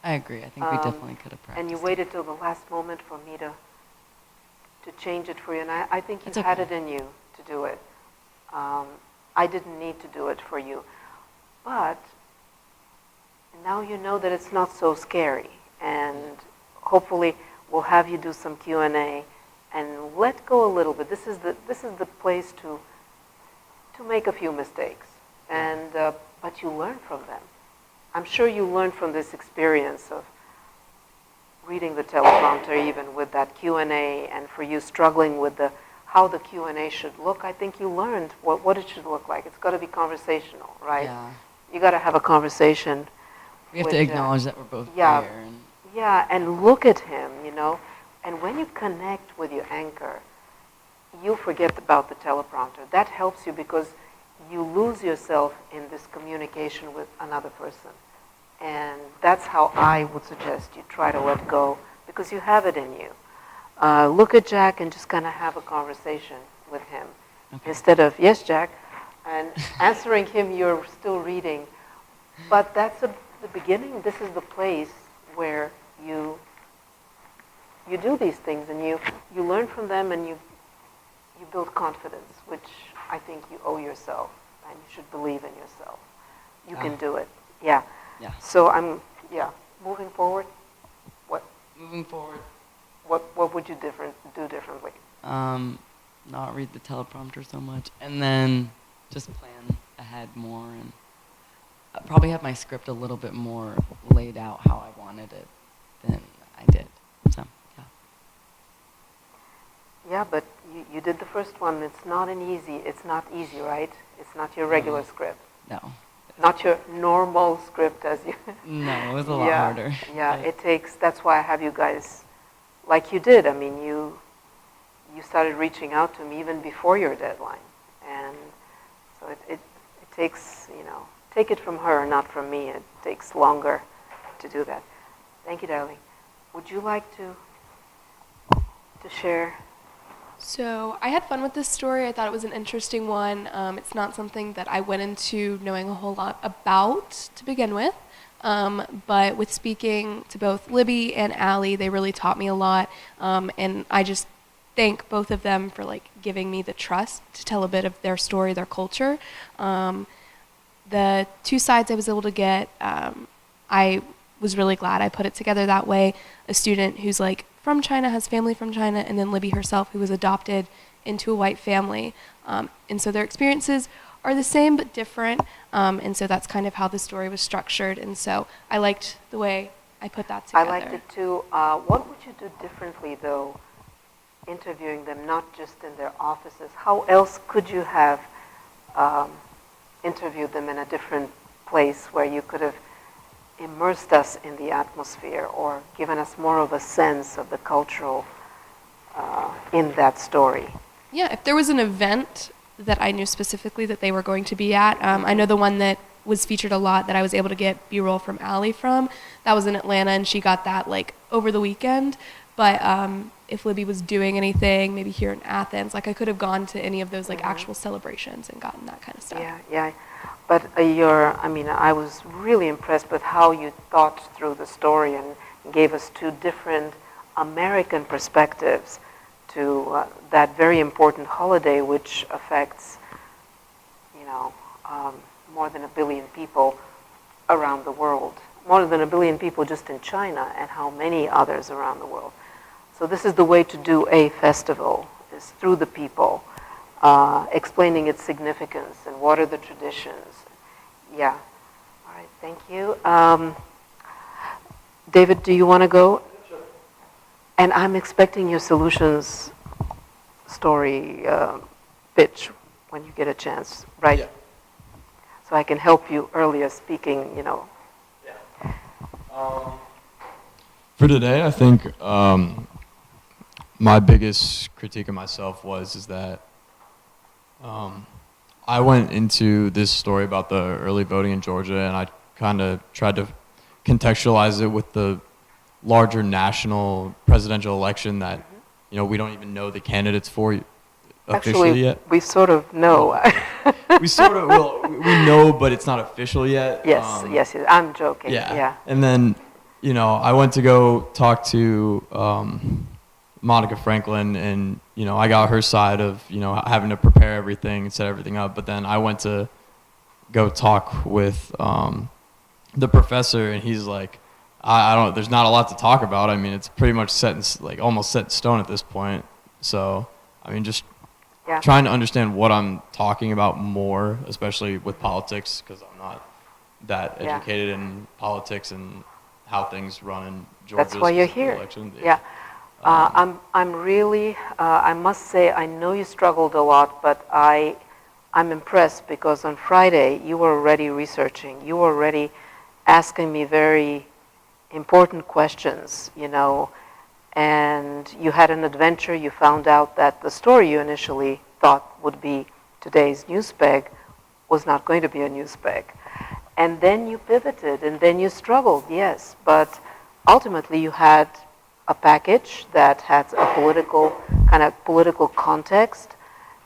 I agree. I think we definitely could have practiced. And you waited till the last moment for me to change it for you, and I think you had it in you to do it. I didn't need to do it for you, but now you know that it's not so scary, and hopefully we'll have you do some Q&A and let go a little bit. This is the place to make a few mistakes, and but you learn from them. I'm sure you learned from this experience of reading the teleprompter even with that Q&A, and for you struggling with how the Q&A should look, I think you learned what it should look like. It's got to be conversational, right? Yeah. You got to have a conversation. We have to acknowledge that we're both yeah, there. And yeah, and look at him, you know. And when you connect with your anchor, you forget about the teleprompter. That helps you because you lose yourself in this communication with another person. And that's how I would suggest you try to let go, because you have it in you. Look at Jack and just kind of have a conversation with him. Okay. Instead of, yes, Jack, and answering him, you're still reading. But that's the beginning. This is the place where you do these things, and you learn from them, and you build confidence, which I think you owe yourself, and you should believe in yourself. You can do it. Yeah. Yeah. So moving forward, what? Moving forward. What would you do differently? Not read the teleprompter so much, and then just plan ahead more, and probably have my script a little bit more laid out how I wanted it than I did. So, yeah. Yeah, but you did the first one. It's not easy, right? It's not your regular script. No. Not your normal script as you... No, it was a lot harder. Yeah, it takes... That's why I have you guys, like you did. I mean, you started reaching out to me even before your deadline. And so it takes, take it from her, not from me. It takes longer to do that. Thank you, darling. Would you like to share? So I had fun with this story. I thought it was an interesting one. It's not something that I went into knowing a whole lot about to begin with. But with speaking to both Libby and Allie, they really taught me a lot. And I just thank both of them for giving me the trust to tell a bit of their story, their culture. The two sides I was able to get, I was really glad I put it together that way. A student who's from China, has family from China, and then Libby herself, who was adopted into a white family. And so their experiences are the same but different. And so that's kind of how the story was structured. And so I liked the way I put that together. I liked it too. What would you do differently, though, interviewing them, not just in their offices? How else could you have interviewed them in a different place where you could have immersed us in the atmosphere or given us more of a sense of the cultural in that story? Yeah, if there was an event that I knew specifically that they were going to be at, I know the one that was featured a lot that I was able to get B-roll from Allie from, that was in Atlanta, and she got that over the weekend. But if Libby was doing anything, maybe here in Athens, I could have gone to any of those actual celebrations and gotten that kind of stuff. Yeah. But I was really impressed with how you thought through the story and gave us two different American perspectives to that very important holiday, which affects, more than 1 billion people around the world. More than 1 billion people just in China, and how many others around the world. So this is the way to do a festival, is through the people. Explaining its significance and what are the traditions. Yeah. All right, thank you. David, do you want to go? Sure. And I'm expecting your solutions story pitch when you get a chance, right? Yeah. So I can help you earlier speaking, Yeah. For today, I think my biggest critique of myself is that I went into this story about the early voting in Georgia, and I kind of tried to contextualize it with the larger national presidential election that, we don't even know the candidates for officially yet. We sort of know. We know, but it's not official yet. Yes, I'm joking. Yeah. And then, I went to go talk to Monica Franklin, and I got her side of having to prepare everything and set everything up. But then I went to go talk with the professor, and he's like, I don't. There's not a lot to talk about. I mean, it's pretty much almost set in stone at this point. So just trying to understand what I'm talking about more, especially with politics, because I'm not that educated in politics and how things run in Georgia. That's why you're specific here. Election. Yeah. I'm really, I must say, I know you struggled a lot, but I'm impressed because on Friday you were already researching. You were already asking me very important questions, you know, and you had an adventure. You found out that the story you initially thought would be today's news peg was not going to be a news peg. And then you pivoted, and then you struggled, yes, but ultimately you had a package that had a political context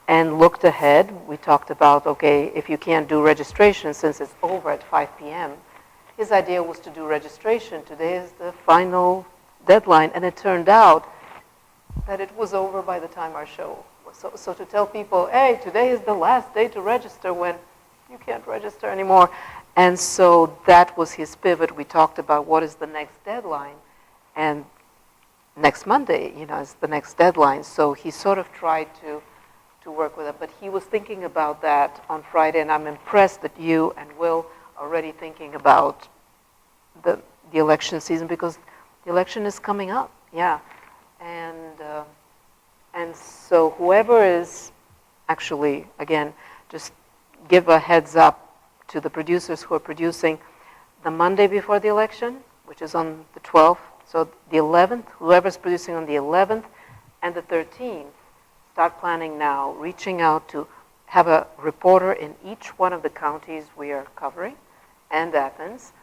and looked ahead. We talked about, okay, if you can't do registration since it's over at 5 p.m., his idea was to do registration. Today is the final deadline, and it turned out that it was over by the time our show was. So to tell people, hey, today is the last day to register when you can't register anymore. And so that was his pivot. We talked about what is the next deadline, and next Monday, you know, is the next deadline. So he sort of tried to work with it, but he was thinking about that on Friday, and I'm impressed that you and Will are already thinking about the election season, because the election is coming up, yeah. And so whoever is actually, again, just give a heads up to the producers who are producing the Monday before the election, which is on the 12th. So the 11th, whoever's producing on the 11th and the 13th, start planning now, reaching out to have a reporter in each one of the counties we are covering, and Athens,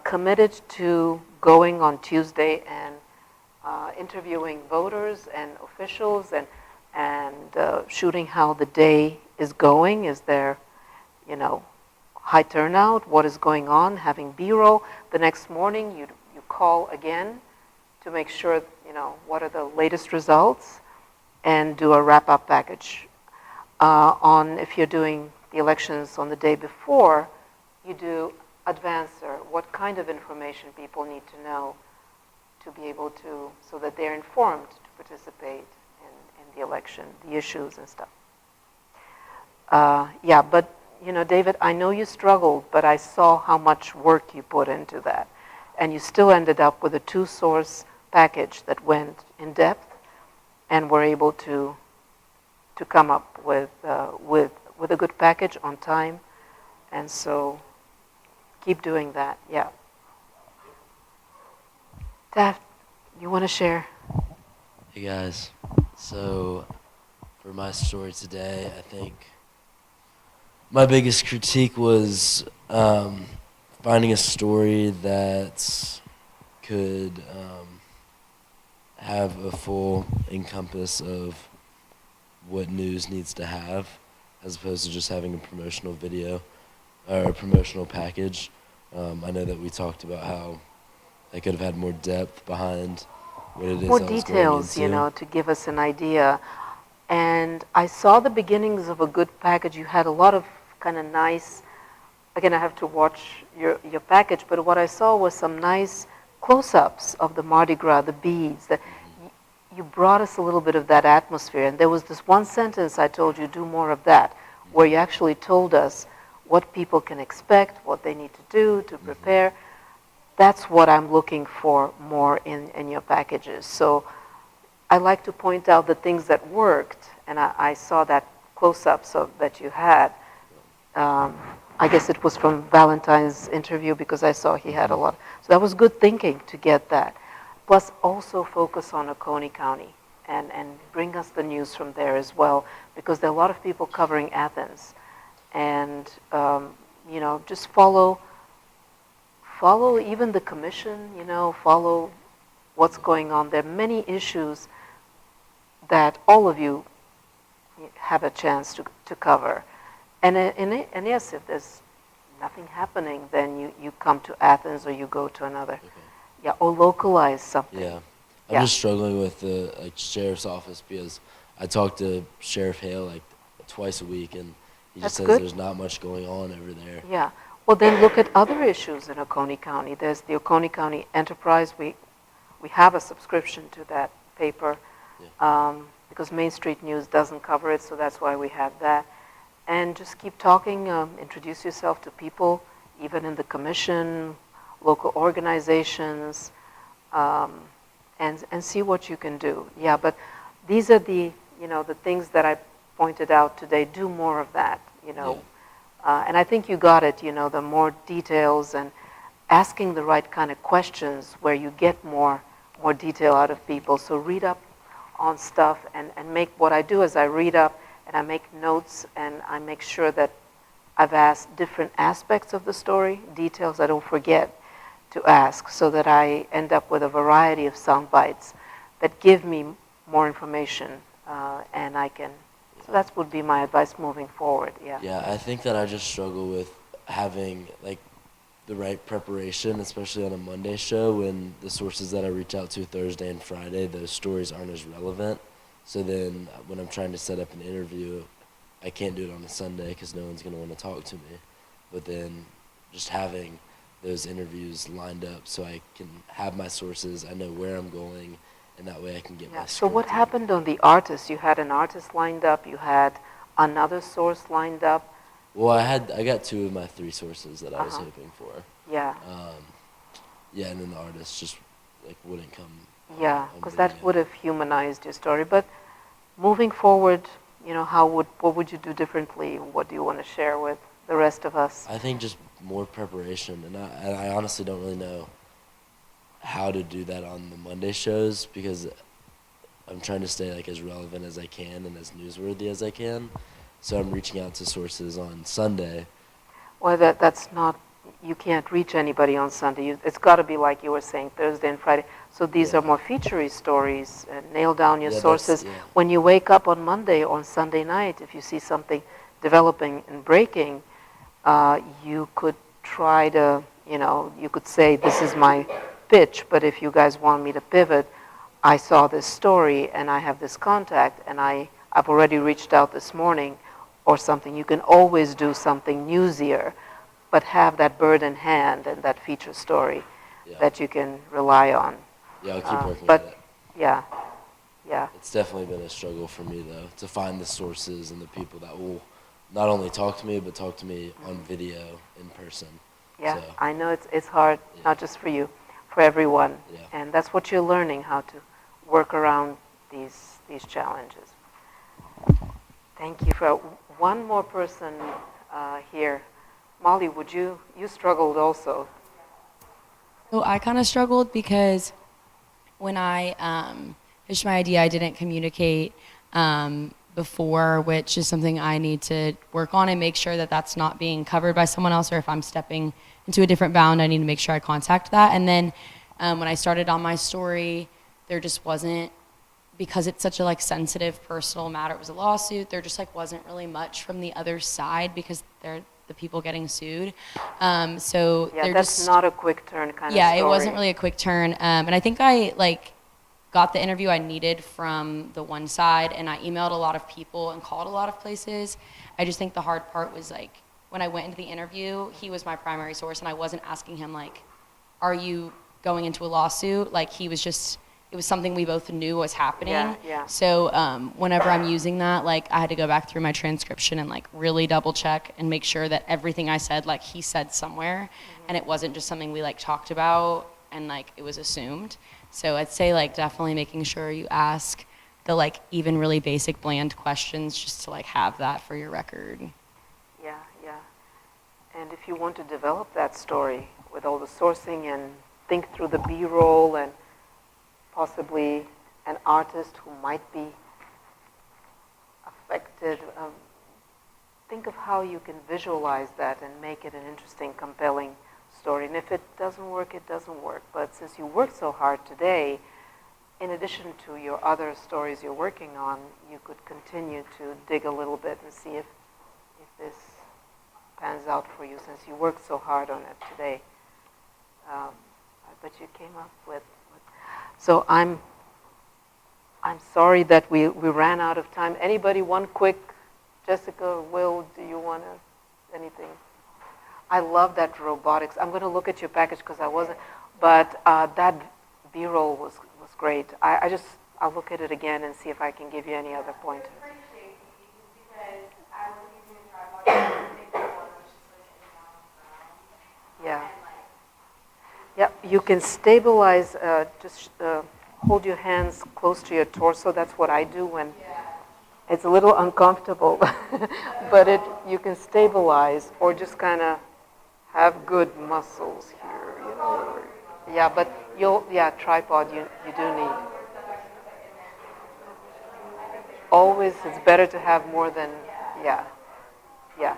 committed to going on Tuesday and interviewing voters and officials and shooting how the day is going. Is there, you know, high turnout? What is going on? Having B-roll. The next morning, you call again to make sure, you know, what are the latest results, and do a wrap-up package. If you're doing the elections on the day before, you do advancer. What kind of information people need to know to be able to, so that they're informed to participate in the election, the issues and stuff. Yeah, but, you know, David, I know you struggled, but I saw how much work you put into that. And you still ended up with a 2-source package that went in depth, and were able to come up with a good package on time. And so keep doing that, yeah. Taft, you want to share? Hey guys, so for my story today, I think my biggest critique was finding a story that could have a full encompass of what news needs to have, as opposed to just having a promotional video or a promotional package. I know that we talked about how they could have had more depth behind what it is. More details, you know, to give us an idea. And I saw the beginnings of a good package. You had a lot of kind of nice, again, I have to watch your package, but what I saw was some nice close-ups of the Mardi Gras, the beads. You brought us a little bit of that atmosphere. And there was this one sentence I told you, do more of that, where you actually told us what people can expect, what they need to do to prepare. That's what I'm looking for more in your packages. So I like to point out the things that worked, and I saw that close-ups that you had. I guess it was from Valentine's interview, because I saw he had a lot. So that was good thinking to get that. Plus also focus on Oconee County and bring us the news from there as well, because there are a lot of people covering Athens. And, you know, just follow even the commission, you know, follow what's going on. There are many issues that all of you have a chance to cover. And yes, if there's nothing happening, then you come to Athens, or you go to another, or localize something. Yeah, I'm just struggling with the sheriff's office, because I talk to Sheriff Hale like twice a week, and he just says there's not much going on over there. Yeah. Well, then look at other issues in Oconee County. There's the Oconee County Enterprise. We have a subscription to that paper, because Main Street News doesn't cover it, so that's why we have that. And just keep talking, introduce yourself to people, even in the commission, local organizations, and see what you can do. Yeah, but these are the things that I pointed out today. Do more of that, and I think you got it. The more details and asking the right kind of questions where you get more detail out of people. So read up on stuff and make, what I do is I read up and I make notes and I make sure that I've asked different aspects of the story, details I don't forget to ask, so that I end up with a variety of sound bites that give me more information, and I can, so that would be my advice moving forward. Yeah, I think that I just struggle with having like the right preparation, especially on a Monday show, when the sources that I reach out to Thursday and Friday, those stories aren't as relevant. So then when I'm trying to set up an interview, I can't do it on a Sunday because no one's going to want to talk to me. But then just having those interviews lined up so I can have my sources, I know where I'm going, and that way I can get my So what happened on the artist? You had an artist lined up, you had another source lined up. Well, I got 2 of my 3 sources that I was hoping for. Yeah. Yeah, and then the artist just like wouldn't come. Yeah, because that would have humanized your story. But moving forward, what would you do differently? What do you want to share with the rest of us? I think just more preparation, and I honestly don't really know how to do that on the Monday shows because I'm trying to stay like as relevant as I can and as newsworthy as I can. So I'm reaching out to sources on Sunday. Well, that's not, you can't reach anybody on Sunday. It's got to be like you were saying, Thursday and Friday. So these are more featurey stories. Nail down your sources. When you wake up on Monday or on Sunday night, if you see something developing and breaking, you could try to, you could say, this is my pitch, but if you guys want me to pivot, I saw this story and I have this contact and I've already reached out this morning or something. You can always do something newsier, but have that bird in hand and that feature story that you can rely on. Yeah, I'll keep working at it. Yeah. It's definitely been a struggle for me, though, to find the sources and the people that will not only talk to me, but talk to me on video, in person. Yeah, so, I know it's hard, not just for you, for everyone. Yeah. And that's what you're learning, how to work around these challenges. Thank you. For one more person here. Molly, you struggled also. So I kind of struggled because when I pitched my idea, I didn't communicate before, which is something I need to work on and make sure that that's not being covered by someone else, or if I'm stepping into a different bound, I need to make sure I contact that. And then when I started on my story, there just wasn't, because it's such a sensitive personal matter, it was a lawsuit, there just wasn't really much from the other side because they're the people getting sued. So that's not a quick turn kind of story. Yeah, it wasn't really a quick turn. And I think I got the interview I needed from the one side, and I emailed a lot of people and called a lot of places. I just think the hard part was when I went into the interview, he was my primary source, and I wasn't asking him are you going into a lawsuit? He was just, it was something we both knew was happening. Yeah. So whenever I'm using that, I had to go back through my transcription and really double check and make sure that everything I said, he said somewhere, and it wasn't just something we talked about and it was assumed. So I'd say definitely making sure you ask the even really basic bland questions just to have that for your record. Yeah. And if you want to develop that story with all the sourcing and think through the B-roll and possibly an artist who might be affected, think of how you can visualize that and make it an interesting, compelling story. And if it doesn't work, it doesn't work. But since you worked so hard today, in addition to your other stories you're working on, you could continue to dig a little bit and see if this pans out for you, since you worked so hard on it today. But you came up with. So I'm sorry that we ran out of time. Anybody, one quick, Jessica, Will, do you want to, anything? I love that robotics. I'm going to look at your package because I wasn't, but that B-roll was great. I'll look at it again and see if I can give you any other pointers. Yeah. Yeah, you can stabilize, just hold your hands close to your torso. That's what I do when it's a little uncomfortable. But you can stabilize or just kind of have good muscles here, you know. Yeah, but tripod you do need. Always, it's better to have more than, yeah.